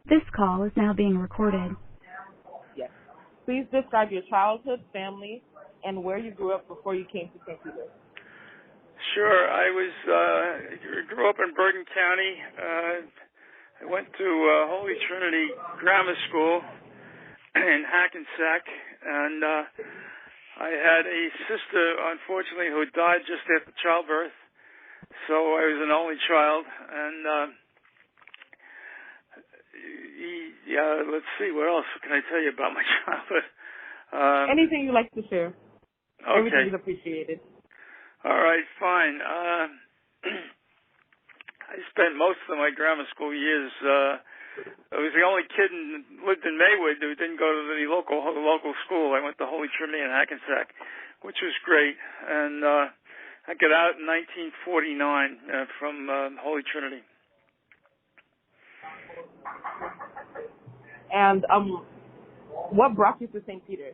This call is now being recorded. Yes. Please describe your childhood, family, and where you grew up before you came to St. Peter. Sure. I grew up in Bergen County. I went to Holy Trinity Grammar School in Hackensack, and I had a sister, unfortunately, who died just after childbirth. So I was an only child, and let's see, what else can I tell you about my childhood? Anything you like to share. Okay. Everything is appreciated. All right, fine. I spent most of my grammar school years. I was the only kid lived in Maywood who didn't go to the local school. I went to Holy Trinity in Hackensack, which was great. And I got out in 1949 from Holy Trinity. And what brought you to St. Peter?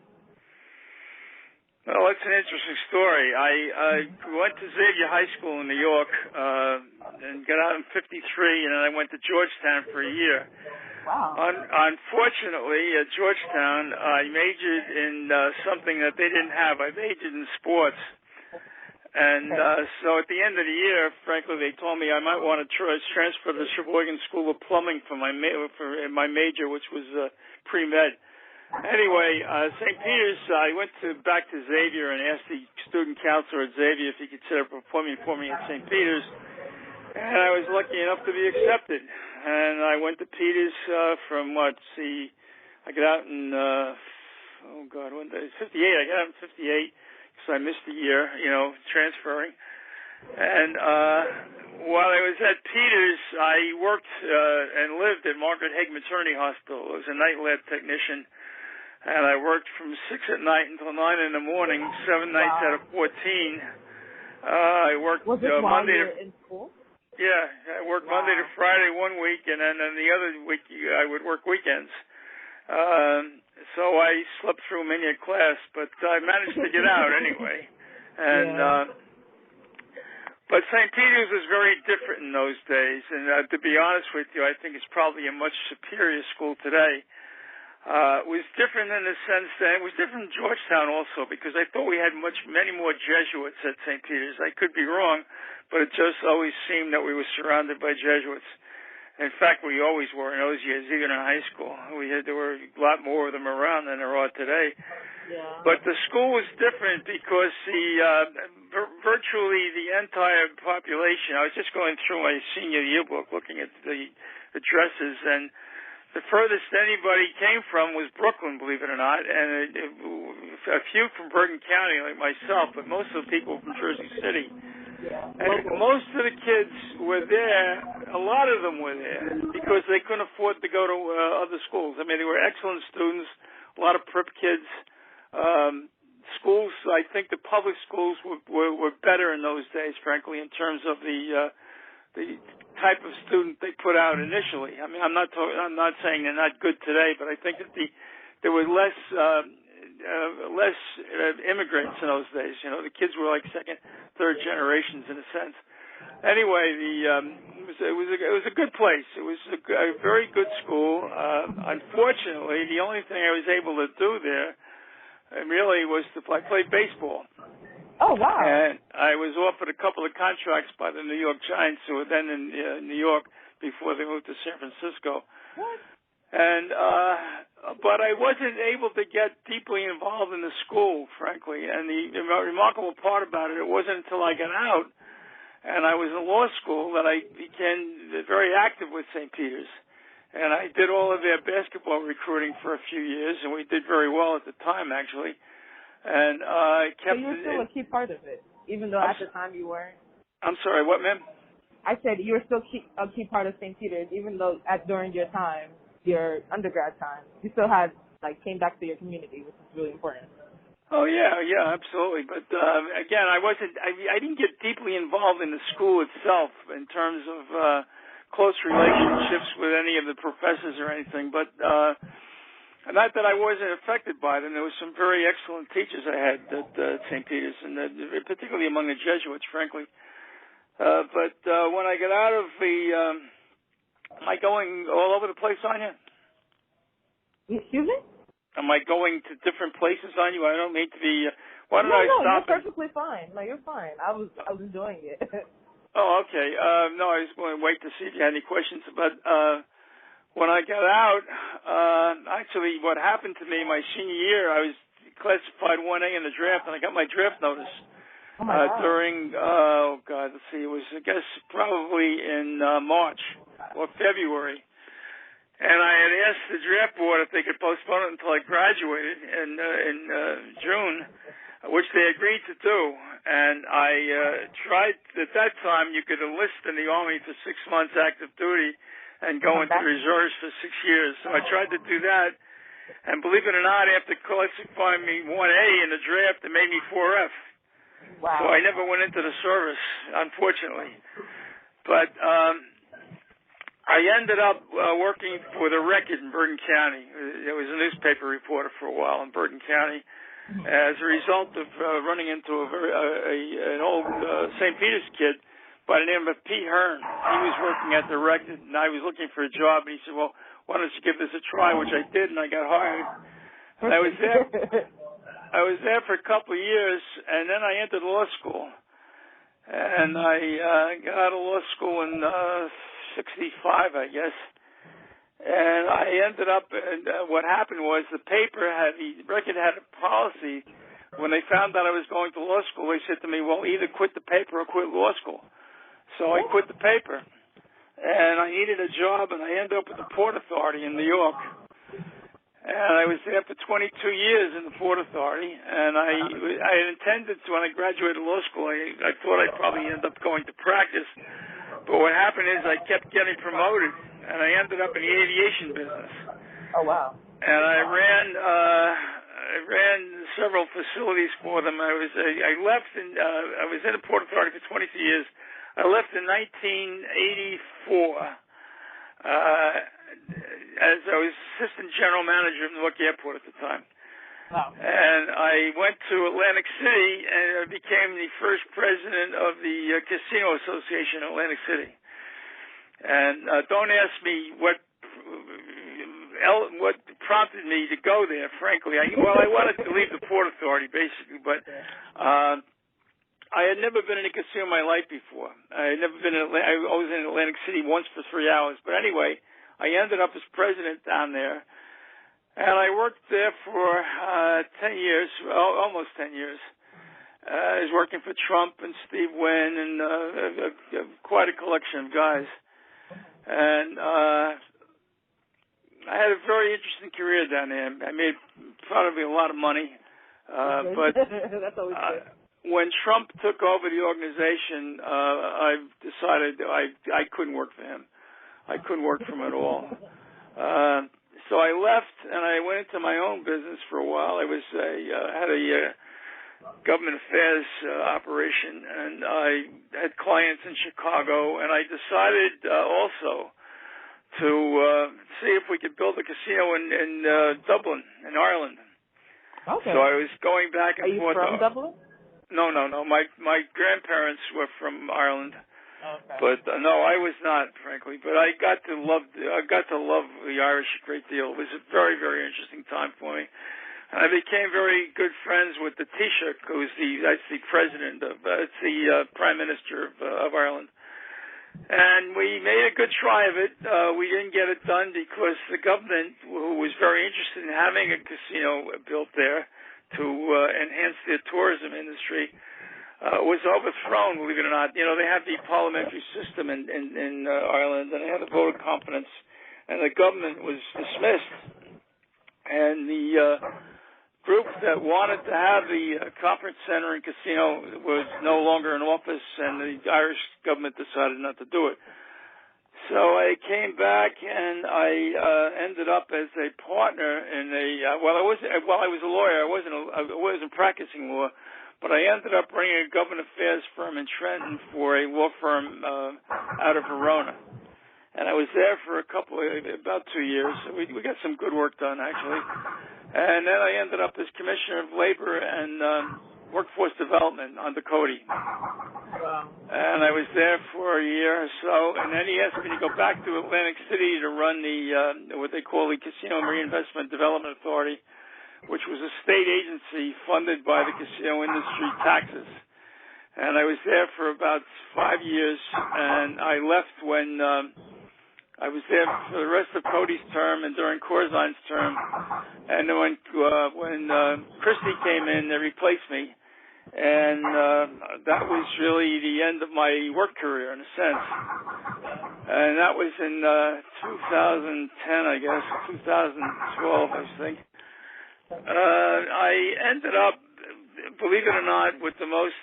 Well, that's an interesting story. I went to Xavier High School in New York and got out in '53, and then I went to Georgetown for a year. Wow. Unfortunately, at Georgetown, I majored in something that they didn't have. I majored in sports. And so at the end of the year, frankly, they told me I might want to transfer to the Sheboygan School of Plumbing for my major, which was pre-med. Anyway, St. Peter's, I went back to Xavier and asked the student counselor at Xavier if he could set up an appointment for me at St. Peter's. And I was lucky enough to be accepted. And I went to Peter's I got out in, when did 58. I got out in 58. So I missed a year, transferring. And while I was at Peter's, I worked and lived at Margaret Haig Maternity Hospital. I was a night lab technician, and I worked from 6 at night until 9 in the morning, 7 nights out of 14. I worked was it while Monday you were in school? Yeah, I worked Monday to Friday one week, and then the other week I would work weekends. So I slept through many a class, but I managed to get out anyway. And but St. Peter's was very different in those days, and to be honest with you, I think it's probably a much superior school today. It was different in the sense that it was different in Georgetown also, because I thought we had many more Jesuits at St. Peter's. I could be wrong, but it just always seemed that we were surrounded by Jesuits. In fact, we always were in those years, even in high school. There were a lot more of them around than there are today. Yeah. But the school was different because virtually the entire population, I was just going through my senior yearbook looking at the dresses, and the furthest anybody came from was Brooklyn, believe it or not, and a few from Bergen County like myself, but most of the people from Jersey City. Yeah. And most of the kids were there, a lot of them were there, because they couldn't afford to go to other schools. I mean, they were excellent students, a lot of prep kids. Schools, I think the public schools were better in those days, frankly, in terms of the type of student they put out initially. I mean, I'm not saying they're not good today, but I think that there were less immigrants in those days. The kids were like second, third generations in a sense. Anyway, it was a good place. It was a very good school. Unfortunately, the only thing I was able to do there really was to play baseball. Oh, wow. And I was offered a couple of contracts by the New York Giants, who were then in New York before they moved to San Francisco. What? And but I wasn't able to get deeply involved in the school, frankly. And the remarkable part about it wasn't until I got out and I was in law school that I became very active with St. Peter's. And I did all of their basketball recruiting for a few years, and we did very well at the time, actually. And I kept. So you were still a key part of it, even though at the time you weren't? I'm sorry, what, ma'am? I said you were still a key part of St. Peter's, even though during your time, your undergrad time, you still came back to your community, which is really important. Oh yeah, absolutely. But again, I didn't get deeply involved in the school itself in terms of close relationships with any of the professors or anything. But not that I wasn't affected by them. There were some very excellent teachers I had at St. Peter's, and particularly among the Jesuits, frankly. But when I got out of Am I going all over the place on you? Excuse me? Am I going to different places on you? I don't mean to be. Why don't No, I no, stop? you're perfectly fine. No, you're fine. I was enjoying it. Oh, okay. No, I was going to wait to see if you had any questions. But when I got out, actually, what happened to me my senior year, I was classified 1A in the draft, and I got my draft notice. Oh my God. During, let's see, it was, I guess, probably in March or February. And I had asked the draft board if they could postpone it until I graduated in June, which they agreed to do. And I tried, at that time, you could enlist in the Army for 6 months active duty and go into the reserves for 6 years. So I tried to do that. And believe it or not, after classifying me 1A in the draft, it made me 4F. Wow. So I never went into the service, unfortunately. But I ended up working for the Record in Bergen County. I was a newspaper reporter for a while in Bergen County. As a result of running into an old St. Peter's kid by the name of Pete Hearn. He was working at the Record, and I was looking for a job. And he said, well, why don't you give this a try, which I did, and I got hired. And I was there for a couple of years, and then I entered law school. And I got out of law school in 65, I guess. And I ended up, and what happened was the Record had a policy. When they found out I was going to law school, they said to me, well, either quit the paper or quit law school. So I quit the paper. And I needed a job, and I ended up with the Port Authority in New York. And I was there for 22 years in the Port Authority, and I had intended to, when I graduated law school, I thought I'd probably end up going to practice. But what happened is I kept getting promoted, and I ended up in the aviation business. Oh, wow. And I ran several facilities for them. I was in the Port Authority for 22 years. I left in 1984. As I was assistant general manager of Newark Airport at the time. Wow. And I went to Atlantic City and I became the first president of the Casino Association in Atlantic City. And don't ask me what prompted me to go there, frankly. I wanted to leave the Port Authority, basically, but I had never been in a casino in my life before. I had never been I was in Atlantic City once for 3 hours. But anyway, I ended up as president down there, and I worked there for 10 years, almost 10 years. I was working for Trump and Steve Wynn and quite a collection of guys. And I had a very interesting career down there. I made probably a lot of money, but that's always good. When Trump took over the organization, I decided I couldn't work for him. I couldn't work for him at all. So I left and I went into my own business for a while. I had a government affairs operation, and I had clients in Chicago, and I decided also to see if we could build a casino in Dublin, in Ireland. Okay. So I was going back and forth. Are you from Dublin? No. My grandparents were from Ireland. Okay. But no, I was not, frankly. But I got to love the Irish a great deal. It was a very, very interesting time for me. I became very good friends with the Taoiseach, who's that's the Prime Minister of Ireland. And we made a good try of it. We didn't get it done because the government, who was very interested in having a casino built there to enhance their tourism industry, was overthrown, believe it or not. You know, they have the parliamentary system in Ireland, and they had a vote of confidence, and the government was dismissed. And the group that wanted to have the conference center and casino was no longer in office, and the Irish government decided not to do it. So I came back, and I ended up as a partner in while I was a lawyer, I wasn't practicing law. But I ended up running a government affairs firm in Trenton for a law firm out of Verona. And I was there for about 2 years. We got some good work done, actually. And then I ended up as Commissioner of Labor and Workforce Development under Cody. Wow. And I was there for a year or so, and then he asked me to go back to Atlantic City to run the what they call the Casino Reinvestment Development Authority, which was a state agency funded by the casino industry taxes. And I was there for about 5 years, and I left when I was there for the rest of Cody's term and during Corzine's term. And then when Christie came in, they replaced me. And that was really the end of my work career, in a sense. And that was in 2010, I guess, 2012, I think. I ended up, believe it or not, with the most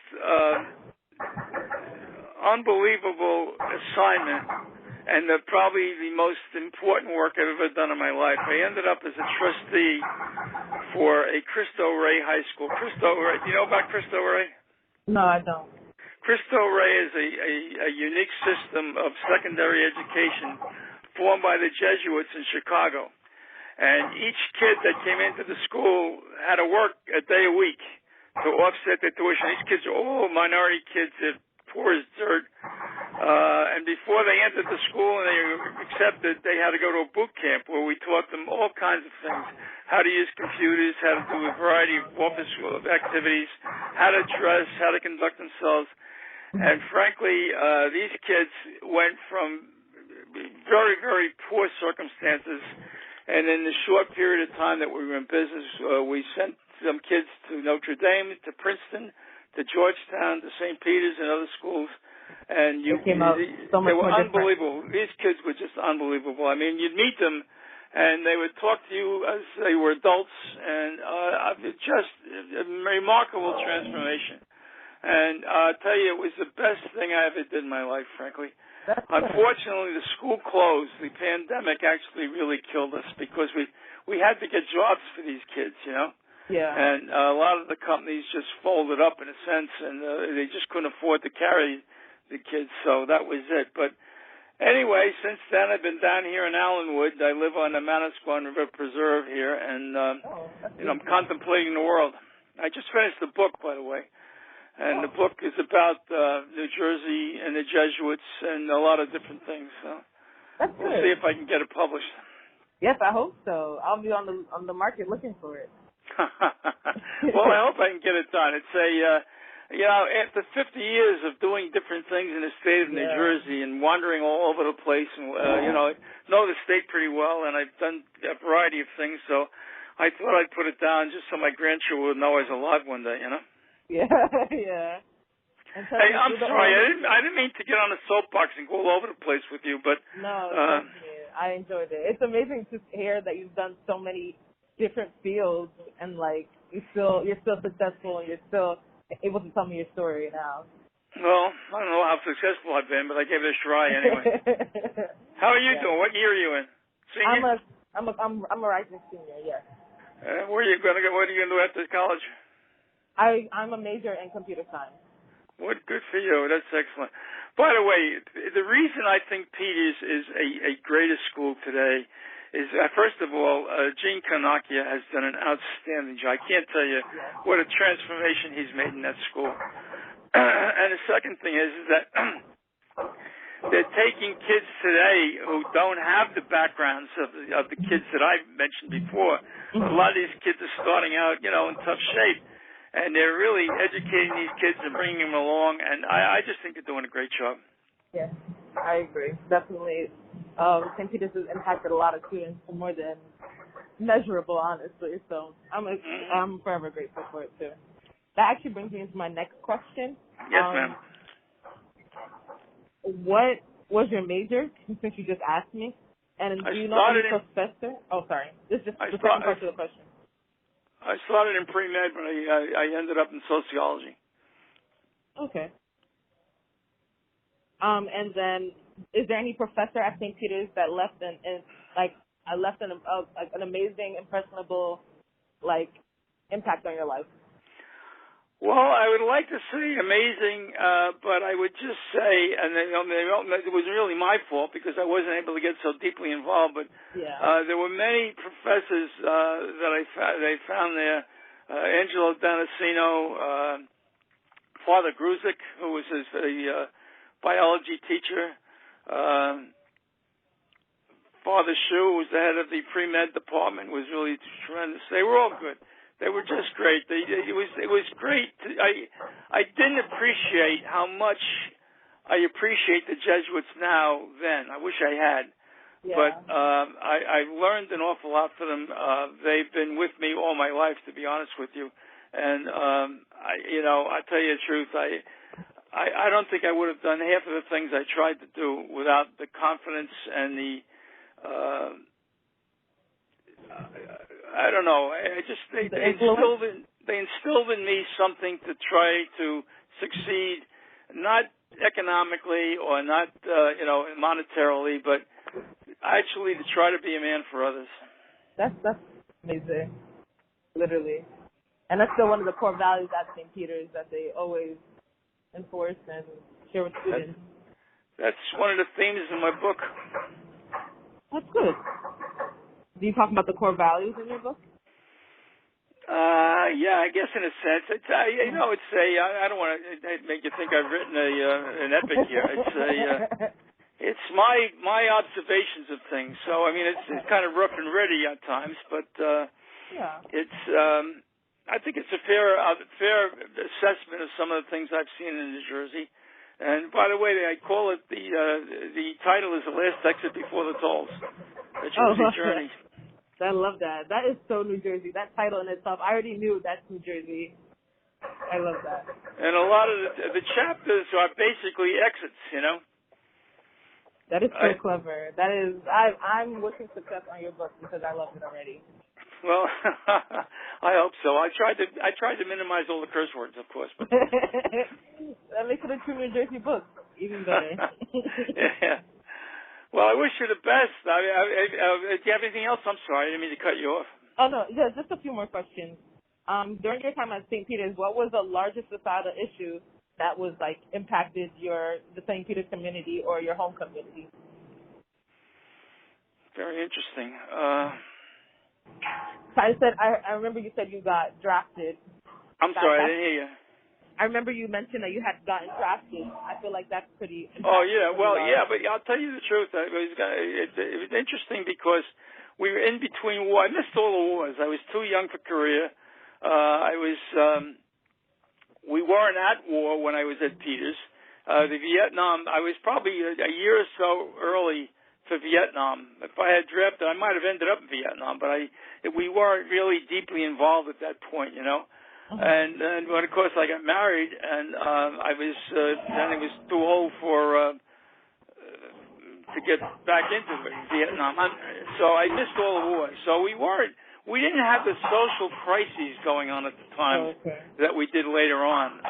unbelievable assignment and probably the most important work I've ever done in my life. I ended up as a trustee for a Cristo Rey High School. Cristo Rey, do you know about Cristo Rey? No, I don't. Cristo Rey is a unique system of secondary education formed by the Jesuits in Chicago. And each kid that came into the school had to work a day a week to offset their tuition. These kids are all minority kids. They're poor as dirt. And before they entered the school and they were accepted, they had to go to a boot camp where we taught them all kinds of things. How to use computers, how to do a variety of office activities, how to dress, how to conduct themselves. And frankly, these kids went from very, very poor circumstances. And in the short period of time that we were in business, we sent some kids to Notre Dame, to Princeton, to Georgetown, to St. Peter's, and other schools. And they were unbelievable. These kids were just unbelievable. I mean, you'd meet them, and they would talk to you as they were adults, and just a remarkable transformation. And I'll tell you, it was the best thing I ever did in my life, frankly. Unfortunately, the school closed. The pandemic actually really killed us because we had to get jobs for these kids, you know. Yeah. And a lot of the companies just folded up in a sense, and they just couldn't afford to carry the kids, so that was it. But anyway, since then I've been down here in Allenwood. I live on the Manasquan River Preserve here, and I'm contemplating the world. I just finished the book, by the way. And the book is about New Jersey and the Jesuits and a lot of different things. So we'll see if I can get it published. Yes, I hope so. I'll be on the market looking for it. Well, I hope I can get it done. It's after 50 years of doing different things in the state of New Jersey and wandering all over the place, and I know the state pretty well, and I've done a variety of things. So I thought I'd put it down just so my grandchildren would know I was alive one day. Yeah, yeah. Hey, I'm sorry. I didn't mean to get on a soapbox and go all over the place with you, but no, I enjoyed it. It's amazing to hear that you've done so many different fields and you're still successful and you're still able to tell me your story now. Well, I don't know how successful I've been, but I gave it a try anyway. How are you doing? What year are you in? Senior? I'm a rising senior. Yes. Where are you going to go? What are you going to do after college? I'm a major in computer science. What good for you. That's excellent. By the way, the reason I think Peters is a greatest school today is, first of all, Gene Kanakya has done an outstanding job. I can't tell you what a transformation he's made in that school. And the second thing is that they're taking kids today who don't have the backgrounds of the kids that I mentioned before. A lot of these kids are starting out, in tough shape. And they're really educating these kids and bringing them along, and I just think they're doing a great job. Yes, I agree. Definitely. St. Peter's has impacted a lot of students more than measurable, honestly. So I'm forever grateful for it, too. That actually brings me into my next question. Yes, ma'am. What was your major, since you just asked me? And do you know any professor? Oh, sorry. This is just the second part of the question. I started in pre-med, but I ended up in sociology. Okay. And then, is there any professor at St. Peter's that left an amazing, impressionable, impact on your life? Well, I would like to say amazing, but I would just say, and it was really my fault because I wasn't able to get so deeply involved, but there were many professors that I found there, Angelo Damasceno, Father Gruzik, who was a biology teacher. Father Shu was the head of the pre-med department, was really tremendous. They were all good. They were just great. It was great. I didn't appreciate how much I appreciate the Jesuits now then. I wish I had. Yeah. But I learned an awful lot from them. They've been with me all my life, to be honest with you. And I tell you the truth, I don't think I would have done half of the things I tried to do without the confidence and the I don't know. They instilled in me something to try to succeed, not economically or not monetarily, but actually to try to be a man for others. That's amazing, literally, and that's still one of the core values at St. Peter's that they always enforce and share with students. That's one of the themes in my book. That's good. Do you talk about the core values in your book? Yeah, I guess in a sense. I don't want to make you think I've written an epic here. It's my observations of things. So I mean, it's kind of rough and ready at times, but it's I think it's a fair assessment of some of the things I've seen in New Jersey. And by the way, I call it the title is The Last Exit Before the Tolls. The Jersey Journey. I love that. That is so New Jersey. That title in itself, I already knew that's New Jersey. I love that. And a lot of the chapters are basically exits, you know. That is so clever. That is, I'm wishing success on your book because I love it already. Well, I hope so. I tried to minimize all the curse words, of course. But that makes it a true New Jersey book, even better. Yeah. Well, I wish you the best. Do you have anything else? I'm sorry, I didn't mean to cut you off. Oh no, yeah, just a few more questions. During your time at St. Peter's, what was the largest societal issue that was impacted the St. Peter's community or your home community? Very interesting. I remember you said you got drafted. I'm sorry, I didn't hear you. I remember you mentioned that you had gotten drafted. I feel like that's pretty. Oh yeah, well yeah, but I'll tell you the truth. It was interesting because we were in between war. I missed all the wars. I was too young for Korea. We weren't at war when I was at Peters. The Vietnam, I was probably a year or so early for Vietnam. If I had drafted, I might have ended up in Vietnam, but we weren't really deeply involved at that point, you know. And when of course I got married, and I was too old to get back into Vietnam. So I missed all the wars. So we didn't have the social crises going on at the time that we did later on.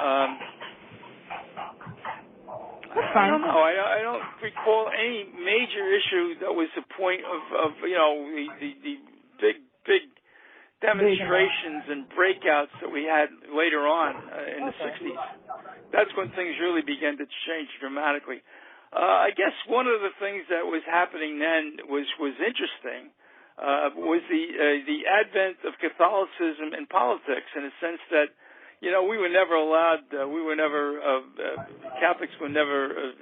I don't know. I don't recall any major issue that was the point of the big demonstrations and breakouts that we had later on in the 60s. That's when things really began to change dramatically. I guess one of the things that was happening then was interesting. Was the advent of Catholicism in politics, in a sense that we were never allowed. Catholics were never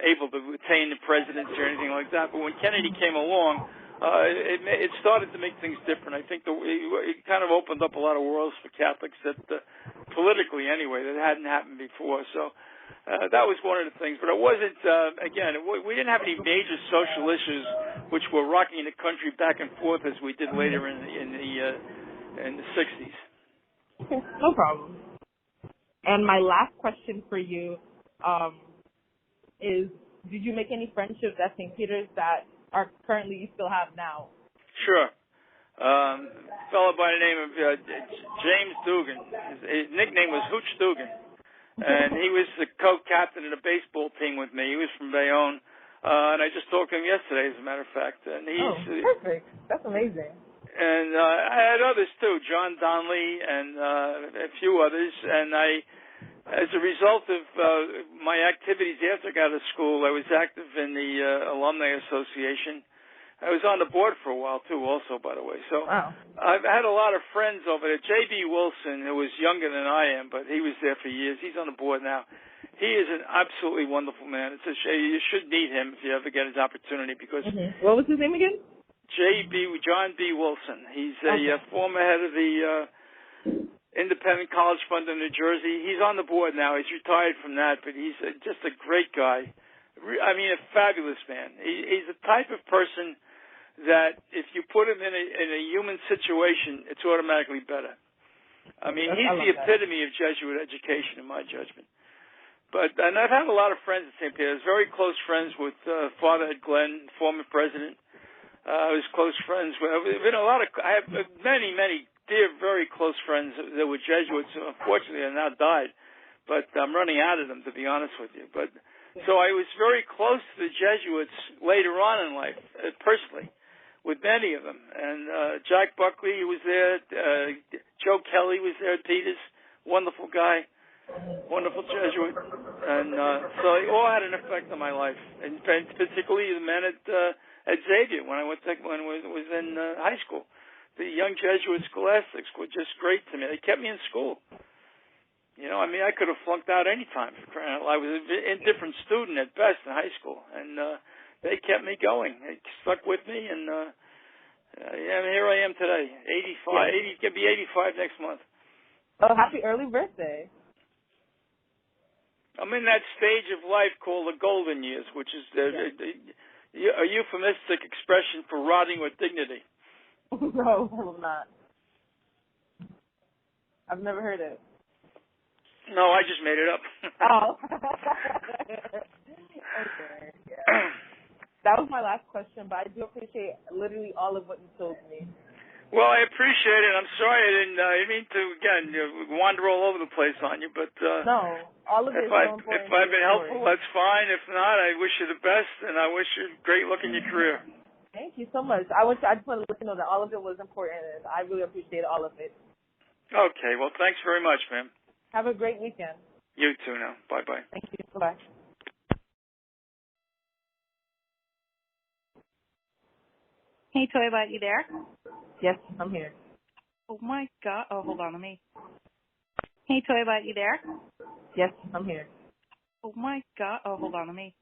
able to attain the presidency or anything like that. But when Kennedy came along, it started to make things different. I think it kind of opened up a lot of worlds for Catholics that, politically anyway, that hadn't happened before. So that was one of the things. But it wasn't. Again, we didn't have any major social issues which were rocking the country back and forth as we did later in the 60s. Okay, no problem. And my last question for you is: did you make any friendships at St. Peter's that are currently you still have now? Sure. A fellow by the name of James Dugan. His nickname was Hooch Dugan. And he was the co-captain of the baseball team with me. He was from Bayonne. And I just talked to him yesterday, as a matter of fact. And he's perfect. That's amazing. And I had others, too, John Donnelly and a few others. And as a result of my activities after I got out of school, I was active in the Alumni Association. I was on the board for a while, too, also, by the way. So Wow. I've had a lot of friends over there. J.B. Wilson, who was younger than I am, but he was there for years. He's on the board now. He is an absolutely wonderful man. It's a shame. You should meet him if you ever get his opportunity because What was his name again? John B. Wilson. He's a former head of the Independent College Fund in New Jersey. He's on the board now. He's retired from that, but he's just a great guy. I mean, a fabulous man. He's the type of person that if you put him in a human situation, it's automatically better. I mean, he's the epitome of Jesuit education, in my judgment. And I've had a lot of friends at St. Peter's. Very close friends with Father Glenn, former president. I was close friends with. I have many dear, very close friends that were Jesuits. Who unfortunately, have now died. But I'm running out of them, to be honest with you. But so I was very close to the Jesuits later on in life, personally, with many of them. And Jack Buckley was there. Joe Kelly was there at Peters. Wonderful guy. Wonderful Jesuit. And so they all had an effect on my life, and particularly the men at Xavier when I was in high school. The young Jesuit scholastics were just great to me. They kept me in school. You know, I mean, I could have flunked out any time for crying out loud. I was an indifferent student at best in high school, and they kept me going. They stuck with me, and here I am today, 85. Gonna be 85 next month. Oh, happy early birthday! I'm in that stage of life called the golden years, which is a euphemistic expression for rotting with dignity. No, I'm not. I've never heard it. No, I just made it up. Oh. Okay. Yeah. That was my last question, but I do appreciate literally all of what you told me. Well, I appreciate it. I'm sorry I didn't mean to, again, wander all over the place on you, but no, all of it is so important. If I've been helpful, that's fine. If not, I wish you the best, and I wish you great luck in your career. Thank you so much. I just want to let you know that all of it was important, and I really appreciate all of it. Okay, well, thanks very much, ma'am. Have a great weekend. You too now. Bye-bye. Thank you. Bye-bye. Hey, Toybot, you there? Yes, I'm here. Oh, my God. Oh, hold on, let me. Hey, Toybot, you there? Yes, I'm here. Oh, my God. Oh, hold on, let me.